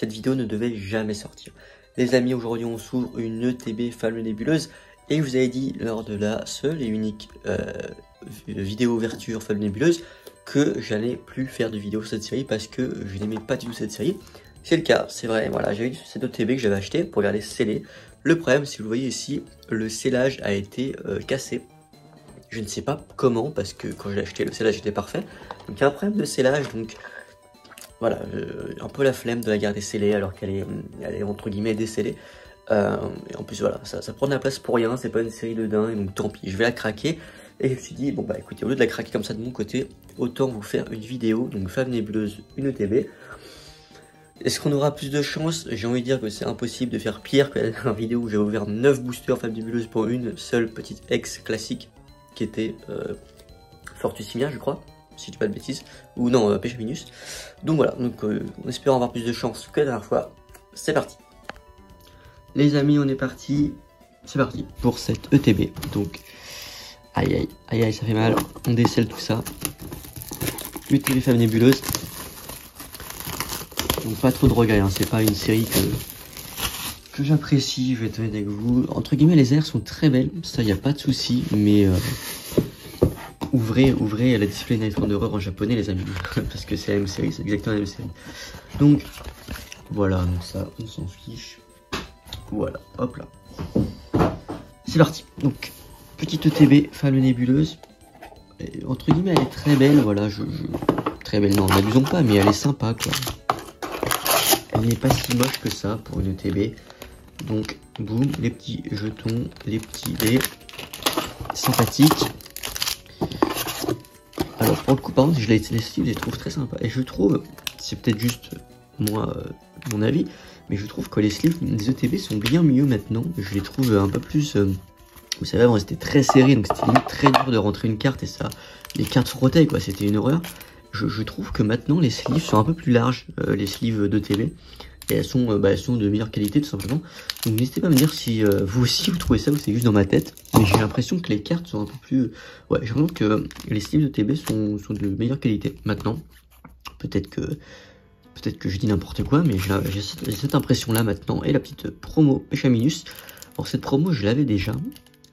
cette vidéo ne devait jamais sortir. Les amis, aujourd'hui on s'ouvre une ETB Flamme Nébuleuse et je vous avais dit lors de la seule et unique vidéo ouverture Flamme Nébuleuse que j'allais plus faire de vidéos sur cette série parce que je n'aimais pas du tout cette série. C'est le cas, c'est vrai, voilà, j'avais eu cette ETB que j'avais acheté pour regarder sceller. Le problème, si vous voyez ici, le scellage a été cassé. Je ne sais pas comment, parce que quand je l'ai acheté, le scellage était parfait. Donc il y a un problème de scellage, donc voilà, un peu la flemme de la garder scellée alors qu'elle est entre guillemets décellée. Et en plus voilà, ça prend de la place pour rien, c'est pas une série de dingue, donc tant pis, je vais la craquer. Et je me suis dit, bon bah écoutez, au lieu de la craquer comme ça de mon côté, autant vous faire une vidéo, donc Flamme Nébuleuse, une ETB. Est-ce qu'on aura plus de chance? J'ai envie de dire que c'est impossible de faire pire que la dernière vidéo où j'ai ouvert 9 boosters Flamme Nébuleuse pour une seule petite ex classique qui était Fortusimia, je crois, si je dis pas de bêtises, ou non, Péchaminus. Donc voilà, donc en espérant avoir plus de chance que la dernière fois, c'est parti. Les amis, on est parti, c'est parti pour cette ETB. Donc, aïe aïe aïe, ça fait mal, on décèle tout ça. ETB Flamme Nébuleuse. Donc pas trop de regrets, hein. C'est pas une série que j'apprécie, je vais être honnête avec vous. Entre guillemets, les airs sont très belles, ça y a pas de souci, mais ouvrez la Display Night Wanderer en japonais, les amis, parce que c'est la même série, c'est exactement la même série. Donc voilà, donc ça, on s'en fiche. Voilà, hop là. C'est parti. Donc petite ETB Flamme Nébuleuse. Et, entre guillemets, elle est très belle, voilà, très belle, non, n'abusons pas, mais elle est sympa, quoi. Elle n'est pas si moche que ça pour une ETB. Donc, boum, les petits jetons, les petits dés. Sympathiques. Alors, pour le coup, par contre, les sleeves, je les trouve très sympas. Et je trouve, c'est peut-être juste moi, mon avis, mais je trouve que les sleeves des ETB sont bien mieux maintenant. Je les trouve un peu plus... vous savez, avant, c'était très serré, donc c'était très dur de rentrer une carte et ça... Les cartes frottaient, quoi, c'était une horreur. Je trouve que maintenant les sleeves sont un peu plus larges, les sleeves d'ETB, et elles sont de meilleure qualité tout simplement. Donc n'hésitez pas à me dire si vous aussi vous trouvez ça ou c'est juste dans ma tête, mais j'ai l'impression que les cartes sont un peu plus... Ouais, j'ai l'impression que les sleeves d'ETB sont de meilleure qualité maintenant. Peut-être que je dis n'importe quoi, mais j'ai cette impression là maintenant. Et la petite promo Péchaminus. Alors cette promo je l'avais déjà,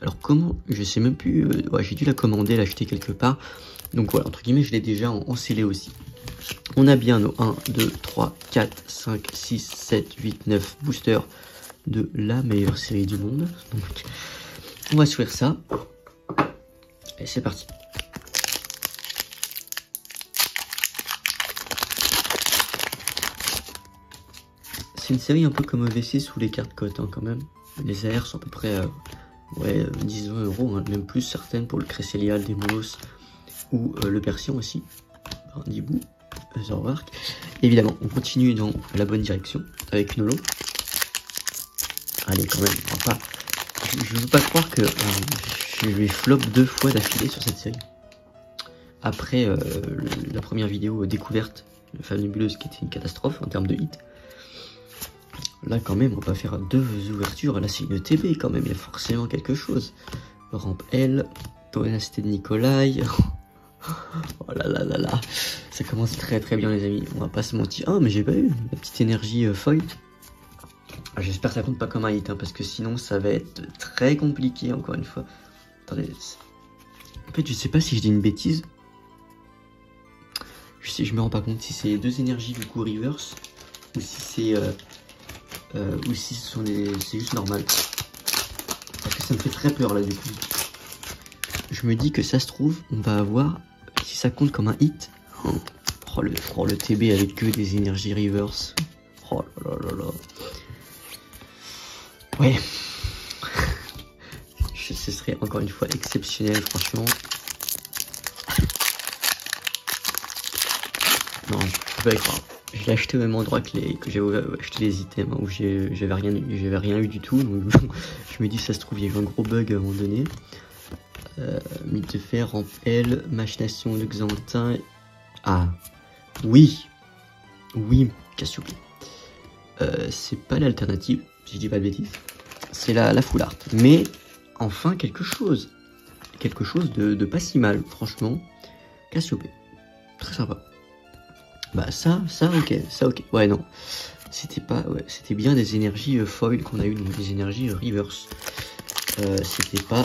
alors comment, je sais même plus, ouais, j'ai dû la commander, l'acheter quelque part. Donc voilà, entre guillemets, je l'ai déjà en scellé aussi. On a bien nos 1, 2, 3, 4, 5, 6, 7, 8, 9 boosters de la meilleure série du monde. Donc, on va s'ouvrir ça. Et c'est parti. C'est une série un peu comme EVC sous les cartes cotes, hein, quand même. Les AR sont à peu près, ouais, 10 €, hein, même plus certaines pour le Cresselia, le Demolos ou le Persian aussi. 10 bouts, Zorwark. Évidemment, on continue dans la bonne direction avec une holo. Allez, quand même, enfin, je ne veux pas croire que je vais flop 2 fois d'affilée sur cette série. Après la première vidéo découverte, la Flamme Nébuleuse qui était une catastrophe en termes de hit. Là, quand même, on va faire 2 ouvertures. Là, c'est une ETB quand même, il y a forcément quelque chose. Rampe L, Tonacité de Nikolai. Oh là là là là, ça commence très très bien les amis, on va pas se mentir. Ah mais j'ai pas eu la petite énergie foil. J'espère que ça compte pas comme un hit, hein, parce que sinon ça va être très compliqué encore une fois. Attendez, en fait je sais pas si je dis une bêtise. Je me rends pas compte si c'est 2 énergies du coup reverse, ou si c'est c'est juste normal. Parce que ça me fait très peur là du coup. Je me dis que ça se trouve, on va avoir, si ça compte comme un hit, oh le TB avec que des énergies reverse. Oh là là là là. Ouais. Ce serait encore une fois exceptionnel, franchement. Non, je peux pas y croire. Je l'ai acheté au même endroit que j'ai acheté les items, hein, où j'avais rien eu du tout. Donc je me dis, ça se trouve, il y a eu un gros bug à un moment donné. Mythe de fer, rampe L, machination de Xantin. Ah, oui, Cassiope. C'est pas l'alternative, si je dis pas de bêtises. C'est la full art. Mais enfin quelque chose de pas si mal, franchement. Cassiope, très sympa. Bah ça ok, ouais non. c'était pas, ouais, c'était bien des énergies foil qu'on a eu, donc des énergies reverse. C'était pas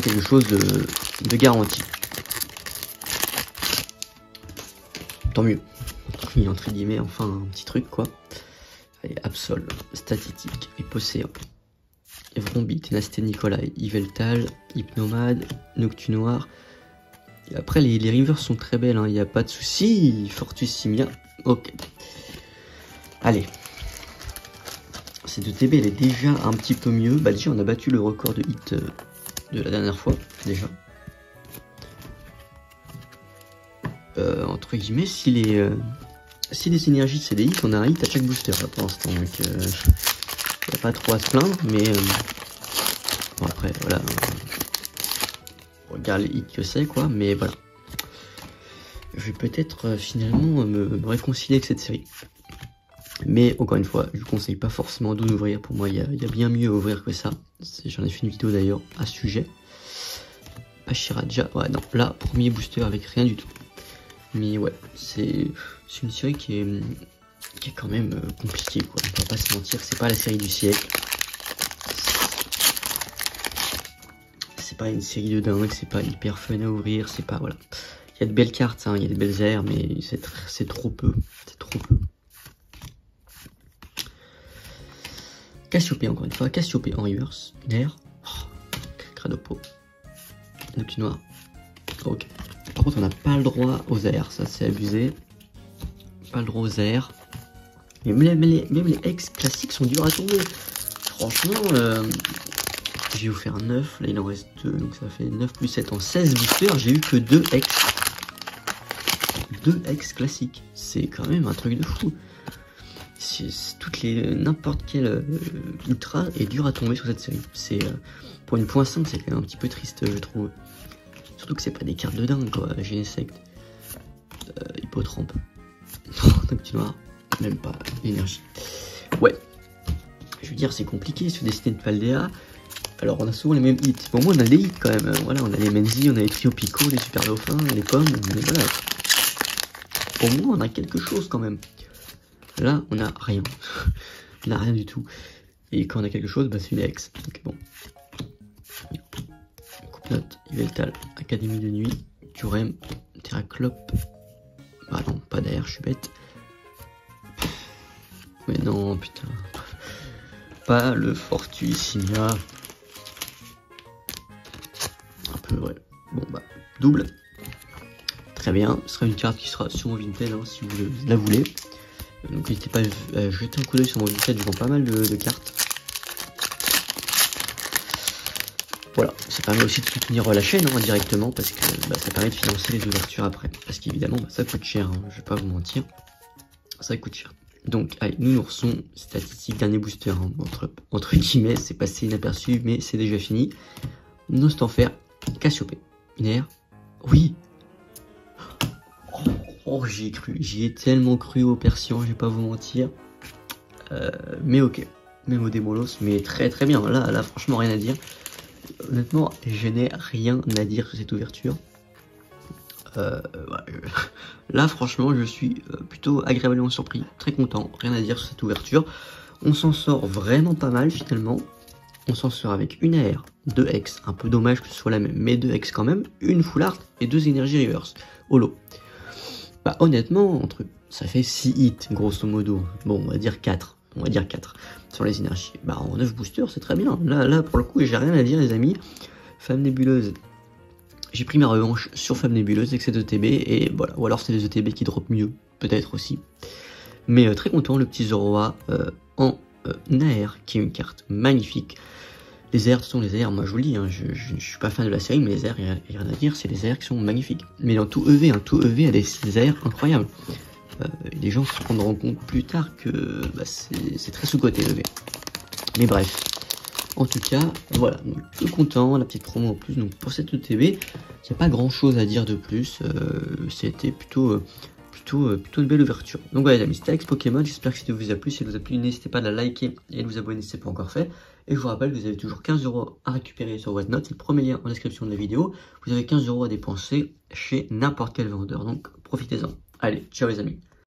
quelque chose de garanti. Tant mieux. Entre guillemets, enfin un petit truc quoi. Allez, Absol, Statistique, Hypocéan, Vrombit, Ténacité Nikolai, Yveltal, Hypnomade, Noctunoir. Et après les rivers sont très belles, il n'y a pas de souci. Fortussimia, ok. Allez. Cette TB elle est déjà un petit peu mieux. Bah déjà on a battu le record de hit de la dernière fois, déjà. Entre guillemets, si les énergies c'est des hits, on a un hit à chaque booster là, pour l'instant, donc il n'y a pas trop à se plaindre, mais bon, après voilà, on regarde les hits que c'est quoi, mais voilà. Je vais peut-être finalement me réconcilier avec cette série. Mais encore une fois, je vous conseille pas forcément d'en ouvrir, pour moi il y a bien mieux à ouvrir que ça. J'en ai fait une vidéo d'ailleurs à ce sujet. Pachiraja, ouais non, là, premier booster avec rien du tout. Mais ouais, c'est une série qui est quand même compliquée quoi, on va pas se mentir, c'est pas la série du siècle. C'est pas une série de dingue, c'est pas hyper fun à ouvrir, c'est pas, voilà. Il y a de belles cartes, il y a de belles airs, mais c'est trop peu, c'est trop peu. Cassiopée encore une fois, Cassiopée en reverse, Nair, Cradopo, Noctunoir, ok. Par contre on n'a pas le droit aux airs, ça c'est abusé. Pas le droit aux airs. Mais même les ex classiques sont durs à tomber. Franchement, je vais vous faire 9, là il en reste 2, donc ça fait 9 plus 7 en 16 boosters, j'ai eu que 2 ex. 2 ex classiques, c'est quand même un truc de fou. N'importe quel ultra est dur à tomber sur cette série. C'est pour une point 5, c'est quand même un petit peu triste, je trouve. Surtout que c'est pas des cartes de dingue quoi. Genesect, Hippotrampe, Noctunoir, même pas énergie. Ouais, je veux dire c'est compliqué sur Destinée de Paldea. Alors on a souvent les mêmes hits. Bon moi on a des hits quand même. Voilà, on a les Menzi, on a les Trio Pico, les Super Dauphins, les Pommes. Mais voilà. Au moins on a quelque chose quand même. Là on a rien. On a rien du tout. Et quand on a quelque chose, bah, c'est une ex. Donc bon. Coupe-note, Yveltal, Académie de nuit, Curem, Terraclope. Bah non, pas d'air, je suis bête. Mais non, putain. Pas le Fortussimia. Un peu, ouais. Bon, bah, double. Très bien. Ce sera une carte qui sera sur mon Vinted, si vous la voulez. Donc n'hésitez pas à jeter un coup d'œil sur mon Vinted, je vends pas mal de cartes. Voilà, ça permet aussi de soutenir la chaîne directement, parce que ça permet de financer les ouvertures après. Parce qu'évidemment, ça coûte cher, je vais pas vous mentir. Ça coûte cher. Donc, allez, nous reçons statistique dernier booster, entre guillemets, c'est passé inaperçu, mais c'est déjà fini. Nostanfer, Cassiopée, Nair, oui. Oh, j'y ai cru, j'y ai tellement cru au Persian, je vais pas vous mentir. Mais ok, même au Démolos, mais très très bien, là franchement rien à dire. Honnêtement, je n'ai rien à dire sur cette ouverture. Là, franchement, je suis plutôt agréablement surpris, très content, rien à dire sur cette ouverture. On s'en sort vraiment pas mal finalement. On s'en sort avec une AR, 2 X, un peu dommage que ce soit la même, mais 2 X quand même, une full art et 2 énergies reverse, holo. Bah honnêtement, ça fait 6 hits, grosso modo. Bon, on va dire 4. On va dire 4 sur les énergies. Bah en 9 boosters, c'est très bien. Là pour le coup, j'ai rien à dire les amis. Femme nébuleuse. J'ai pris ma revanche sur Femme nébuleuse avec cette ETB. Et voilà. Ou alors c'est les ETB qui drop mieux. Peut-être aussi. Mais très content, le petit Zoroa en Nair, qui est une carte magnifique. Les airs, sont les airs, moi je vous le dis, je suis pas fan de la série, mais les airs, il n'y a rien à dire, c'est les airs qui sont magnifiques. Mais dans tout EV, tout EV a des airs incroyables. Les gens se rendront compte plus tard que c'est très sous-côté EV. Mais bref, en tout cas, voilà, donc, je suis content, la petite promo en plus. Donc pour cette ETB, il n'y a pas grand chose à dire de plus, c'était plutôt une belle ouverture. Donc voilà les amis, c'était Alex Pokémon, j'espère que cette vidéo vous a plu. Si elle vous a plu, n'hésitez pas à la liker et de vous abonner si ce n'est pas encore fait. Et je vous rappelle que vous avez toujours 15 € à récupérer sur Whatnot, c'est le premier lien en description de la vidéo. Vous avez 15 € à dépenser chez n'importe quel vendeur, donc profitez-en. Allez, ciao les amis.